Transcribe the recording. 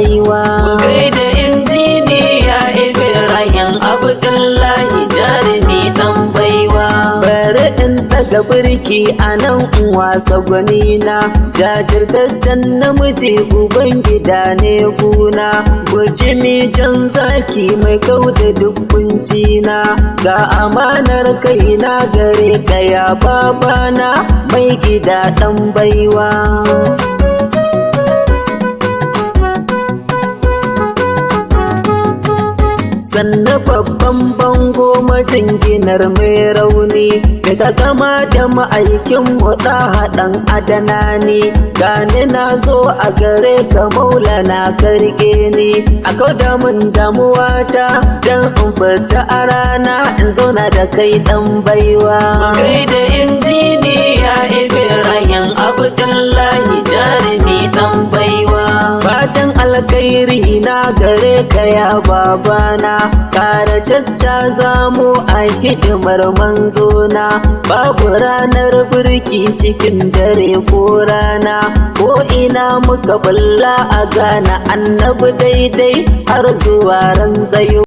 baiwa. Gaida injiniya Ibrahim Abdullahi jarumi dan baiwa. Bari in daga birki a nan wasa gwanina, jajirtaccen namiji uban gida ne guna, bujimi jan zaki mai kauda duk kuncina, ga amanar kaina gare ka ya babana mai gida dan baiwa. Sannan babban bango majinginar mai rauni, da gama da ma'aikin da haɗan adana ne, gani na zo a gare ka maulana karge ni, a kauda mun damuwata don in fita a rana in zauna da kai ɗan baiwa. Kai da injiniya Ibrahim Abdullahi jarumi ɗan baiwa. Fatan alkhairi na gare ka ya babana, kara caccaza mu a hidimar manzona, babu ranar birki cikin dare ko rana, ko ina muka balla a gana annabi daidai har zuwa ran tsayo.